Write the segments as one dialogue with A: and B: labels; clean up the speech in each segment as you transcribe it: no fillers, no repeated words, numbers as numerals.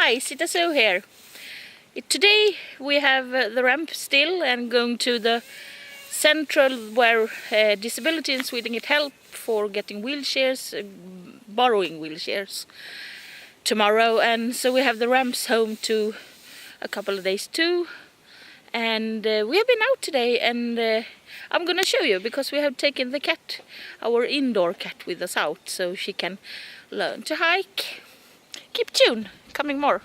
A: Hi, ZitaZoo here. Today we have the ramp still and going to the central where disability in Sweden get help for getting wheelchairs, borrowing wheelchairs tomorrow, and so we have the ramps home to a couple of days too. And we have been out today, and I'm gonna show you because we have taken the cat, our indoor cat, with us out so she can learn to hike. Keep tuned, coming more.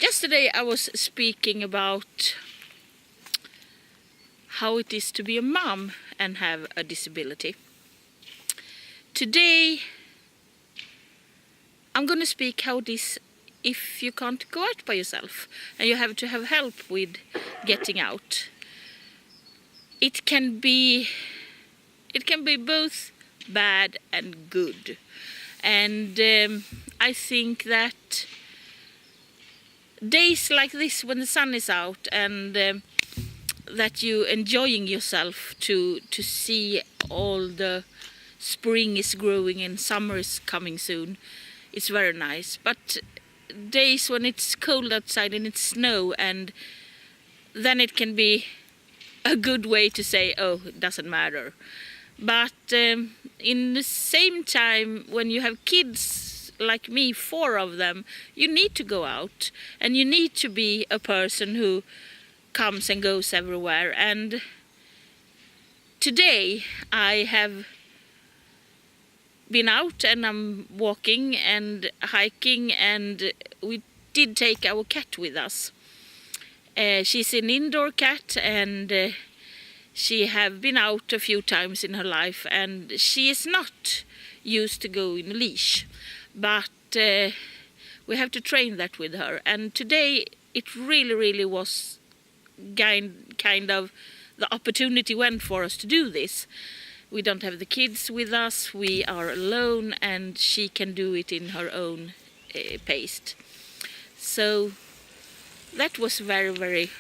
A: Yesterday I was speaking about how it is to be a mom and have a disability. Today I'm going to speak how it is if you can't go out by yourself and you have to have help with getting out. It can be both bad and good, and I think that days like this when the sun is out and that you enjoying yourself to see all the spring is growing and summer is coming soon, it's very nice. But days when it's cold outside and it's snow, and then it can be a good way to say, oh, it doesn't matter. But in the same time, when you have kids like me, 4 of them, you need to go out and you need to be a person who comes and goes everywhere. And today I have been out and I'm walking and hiking, and we did take our cat with us. She's an indoor cat, and she have been out a few times in her life, and she is not used to go in a leash. But we have to train that with her, and today it really was kind of the opportunity went for us to do this. We don't have the kids with us, we are alone, and she can do it in her own pace. So that was very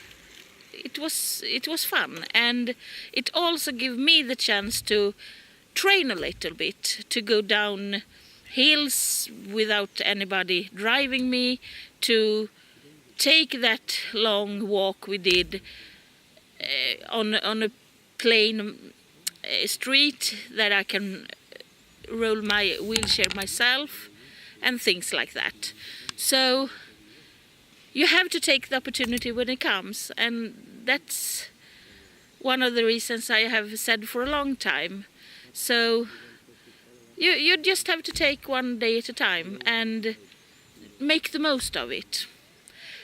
A: it was fun, and it also gave me the chance to train a little bit, to go down hills without anybody driving me, to take that long walk we did on a plain street that I can roll my wheelchair myself and things like that. So you have to take the opportunity when it comes, and that's one of the reasons I have said for a long time. So you just have to take one day at a time and make the most of it.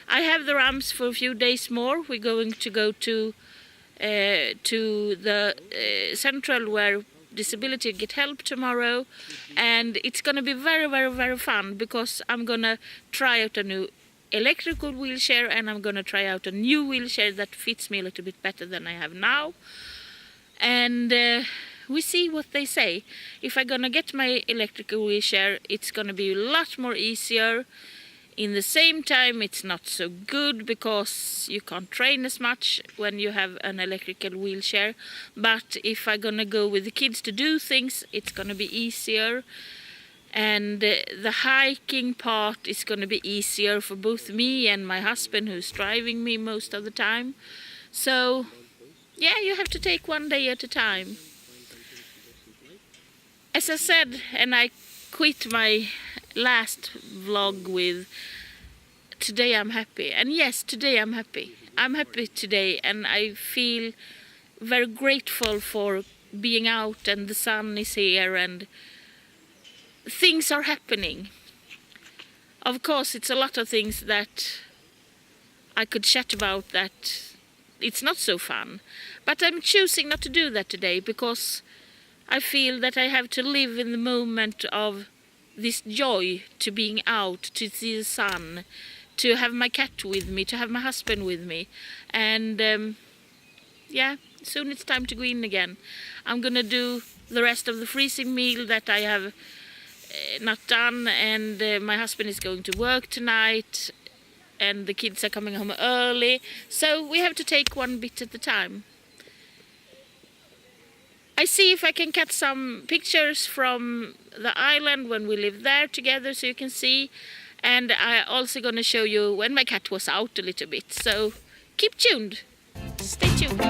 A: I have the ramps for a few days more. We're going to go to the central where disability get help tomorrow, and it's going to be very fun because I'm going to try out a new electrical wheelchair, and I'm going to try out a new wheelchair that fits me a little bit better than I have now. And we see what they say. If I'm gonna get my electrical wheelchair, it's gonna be a lot more easier. In the same time, it's not so good because you can't train as much when you have an electrical wheelchair. But if I'm gonna go with the kids to do things, it's gonna be easier. And the hiking part is gonna be easier for both me and my husband, who's driving me most of the time. So yeah, you have to take one day at a time. As I said, and I quit my last vlog with, today I'm happy. And yes, today I'm happy. I'm happy today, and I feel very grateful for being out, and the sun is here and things are happening. Of course, it's a lot of things that I could chat about that it's not so fun. But I'm choosing not to do that today because I feel that I have to live in the moment of this joy to being out, to see the sun, to have my cat with me, to have my husband with me. And yeah, soon it's time to go in again. I'm gonna do the rest of the freezing meal that I have not done, and my husband is going to work tonight, and the kids are coming home early, so we have to take one bit at a time. I see if I can catch some pictures from the island when we lived there together, so you can see. And I'm also going to show you when my cat was out a little bit. So keep tuned. Stay tuned.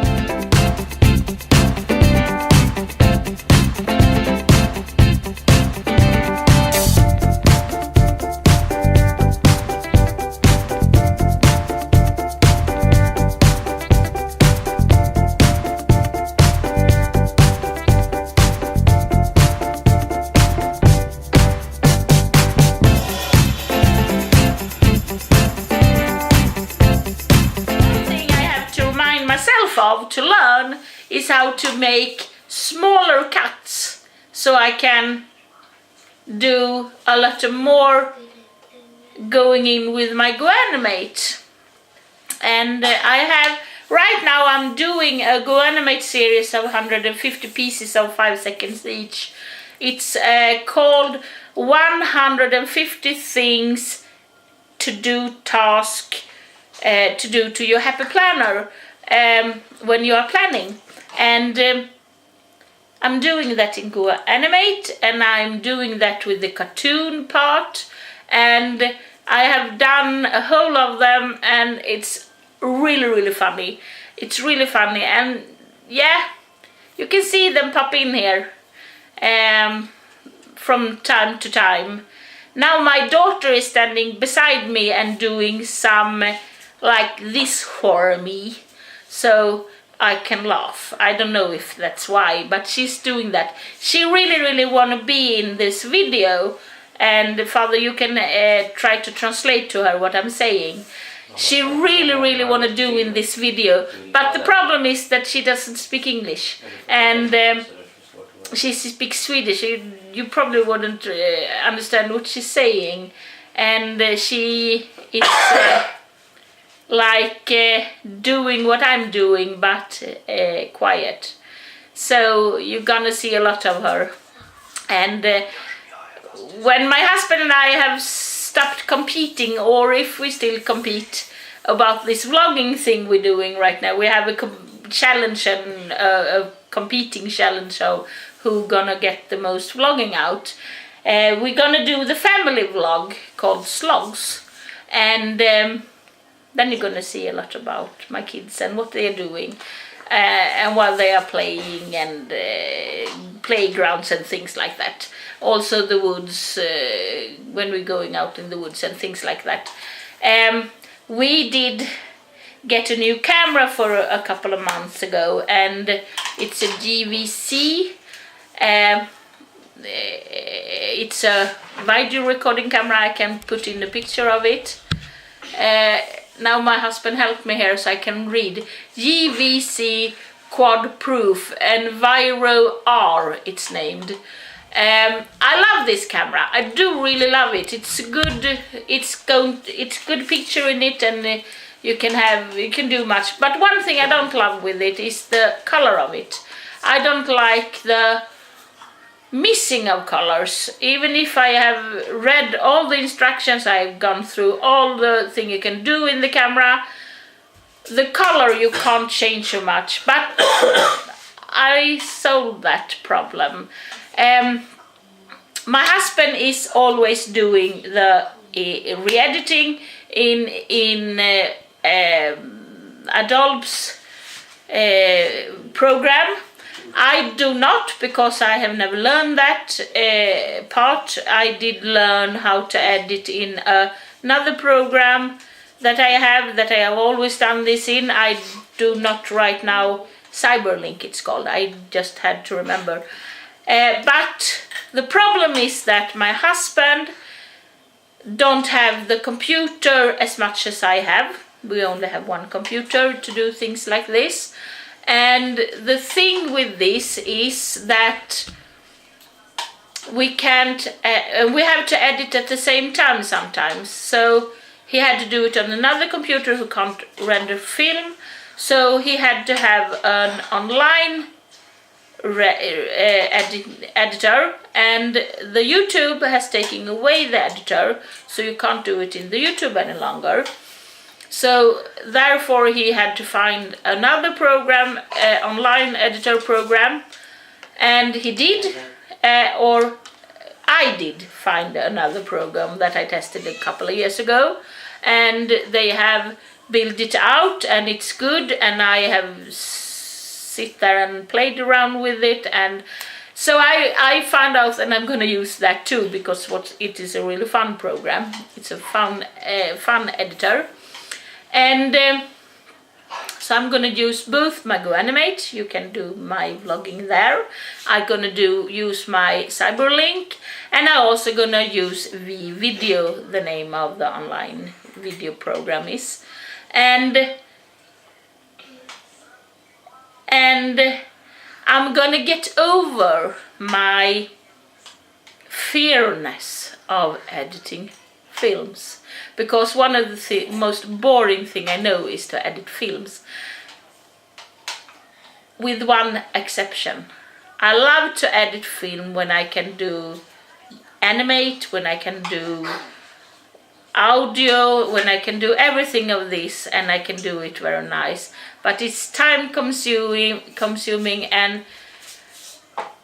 A: Of to learn is how to make smaller cuts, so I can do a lot more going in with my GoAnimate. And I have right now I'm doing a GoAnimate series of 150 pieces of 5 seconds each. It's called 150 things to do task to do to your happy planner when you are planning. And I'm doing that in GoAnimate, and I'm doing that with the cartoon part, and I have done a whole of them, and it's really funny. It's really funny, and yeah, you can see them pop in here from time to time. Now my daughter is standing beside me and doing some like this for me, so I can laugh. I don't know if that's why, but she's doing that. She really want to be in this video, and Father, you can try to translate to her what I'm saying. She really want to do in this video, but the problem is that she doesn't speak English, and she speaks Swedish. You probably wouldn't understand what she's saying, and she is like doing what I'm doing, but quiet. So you're gonna see a lot of her. And when my husband and I have stopped competing, or if we still compete about this vlogging thing we're doing right now, we have a challenge, and a competing challenge of who gonna get the most vlogging out. We're gonna do the family vlog called Slogs, and then you're gonna see a lot about my kids and what they're doing, and while they are playing, and playgrounds and things like that. Also the woods, when we're going out in the woods and things like that. We did get a new camera for a couple of months ago, and it's a GVC. It's a video recording camera. I can put in a picture of it. Now my husband helped me here so I can read. GVC Quad Proof and Viro R it's named. I love this camera. I do really love it. It's good. It's good picture in it, and you can do much. But one thing I don't love with it is the color of it. I don't like the missing of colors. Even if I have read all the instructions, I've gone through all the thing you can do in the camera, the color you can't change so much, but I solved that problem. My husband is always doing the re-editing in Adobe's program. I do not, because I have never learned that part. I did learn how to edit in another program that I have always done this in. I do not right now. Cyberlink it's called. I just had to remember. But the problem is that my husband don't have the computer as much as I have. We only have one computer to do things like this. And the thing with this is that we can't, we have to edit at the same time sometimes. So he had to do it on another computer who can't render film. So he had to have an online editor, and the YouTube has taken away the editor, so you can't do it in the YouTube any longer. So therefore he had to find another program, online editor program, and he did, or I did find another program that I tested a couple of years ago, and they have built it out and it's good, and I have sit there and played around with it, and so I found out, and I'm going to use that too, because it is a really fun program. It's a fun editor. And so I'm going to use both my GoAnimate. You can do my vlogging there. I'm going to use my Cyberlink, and I'm also going to use V-Video, the name of the online video program is. And I'm going to get over my fearness of editing films. Because one of the most boring thing I know is to edit films. With one exception. I love to edit film when I can do animate, when I can do audio, when I can do everything of this, and I can do it very nice. But it's time consuming, and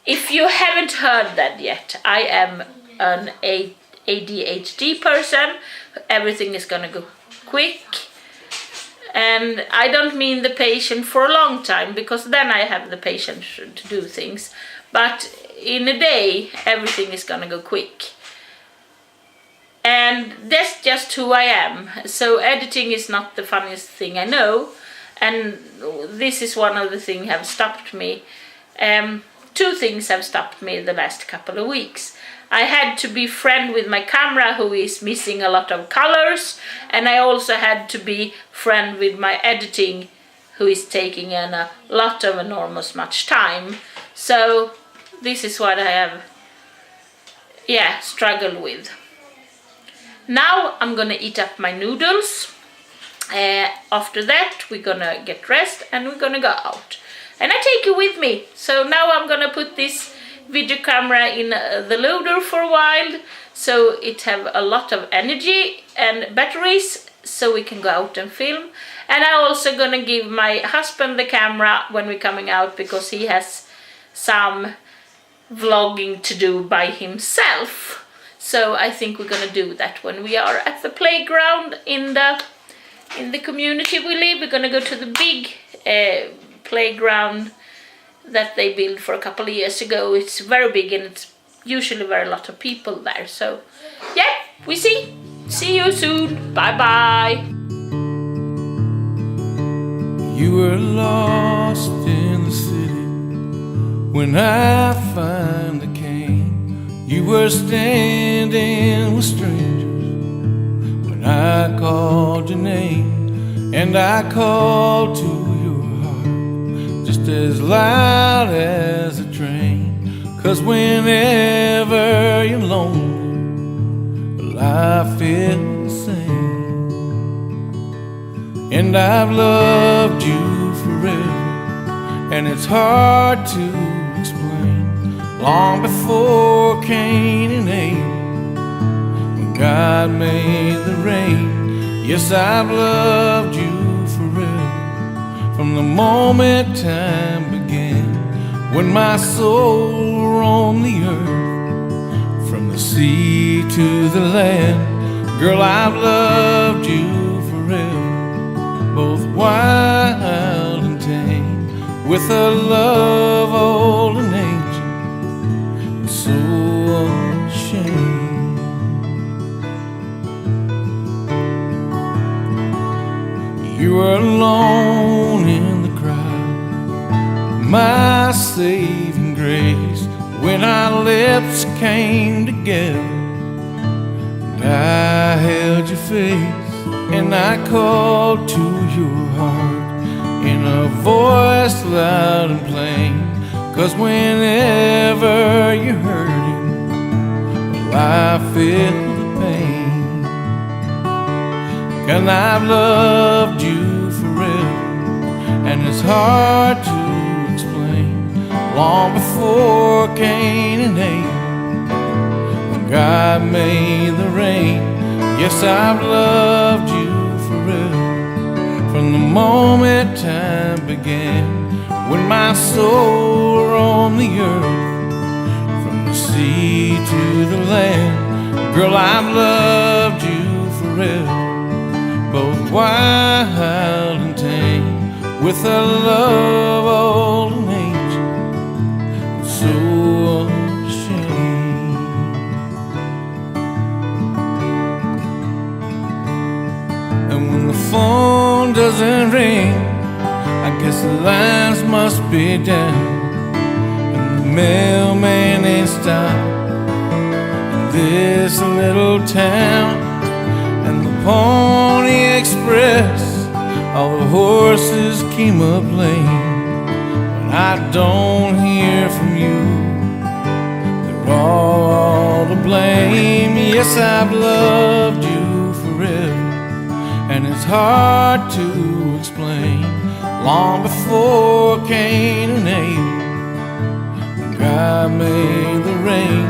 A: if you haven't heard that yet, I am an ADHD person. Everything is gonna go quick, and I don't mean the patient for a long time, because then I have the patience to do things, but in a day everything is gonna go quick, and that's just who I am. So editing is not the funniest thing I know, and this is one of the things have stopped me. Two things have stopped me the last couple of weeks. I had to be friend with my camera, who is missing a lot of colors, and I also had to be friend with my editing, who is taking in a lot of enormous much time. So this is what I have struggled with. Now I'm gonna eat up my noodles. After that we're gonna get dressed and we're gonna go out. And I take you with me. So now I'm gonna put this video camera in the loader for a while, so it have a lot of energy and batteries, so we can go out and film. And I'm also gonna give my husband the camera when we're coming out, because he has some vlogging to do by himself. So I think we're gonna do that when we are at the playground in the community we live. We're gonna go to the big playground that they built for a couple of years ago. It's very big, and it's usually very lot of people there. So yeah, we see you soon. Bye bye.
B: You were lost in the city when I finally came. You were standing with strangers when I called your name, and I called to your heart just as loud as a train. 'Cause whenever you're lonely, life is the same. And I've loved you forever, and it's hard to explain. Long before Cain and Abel, when God made the rain. Yes, I've loved you forever, from the moment time began, when my soul roamed the earth, from the sea to the land. Girl, I've loved you forever, both wild and tame. with a love old and ancient, and so unashamed. You were alone in the crowd, my saving grace, when our lips came together, and I held your face, and I called to your heart in a voice loud and plain. 'Cause whenever you're hurting, well, I feel the pain. And I've loved you forever, and it's hard to explain. Long before Cain and Abel, when God made the rain, yes, I've loved you forever. From the moment time began, when my soul roamed the earth, from the sea to the land, girl, I've loved you forever, both wild and tame, with a love old and ancient, so unashamed. And when the phone doesn't ring, I guess the lines must be down, and the mailman ain't stopped in this little town, and the Pony Express, all the horses came up lame. When I don't hear from you, they're all to blame. Yes, I've loved you forever, and it's hard to explain. Long before Cain and Abel, when God made the rain,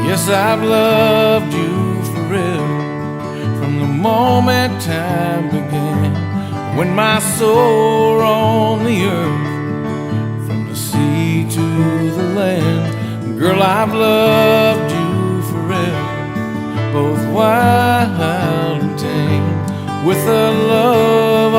B: yes, I've loved you forever. From the moment time began, when my soul roamed the earth, from the sea to the land, girl, I've loved you forever, both wild and tame, with a love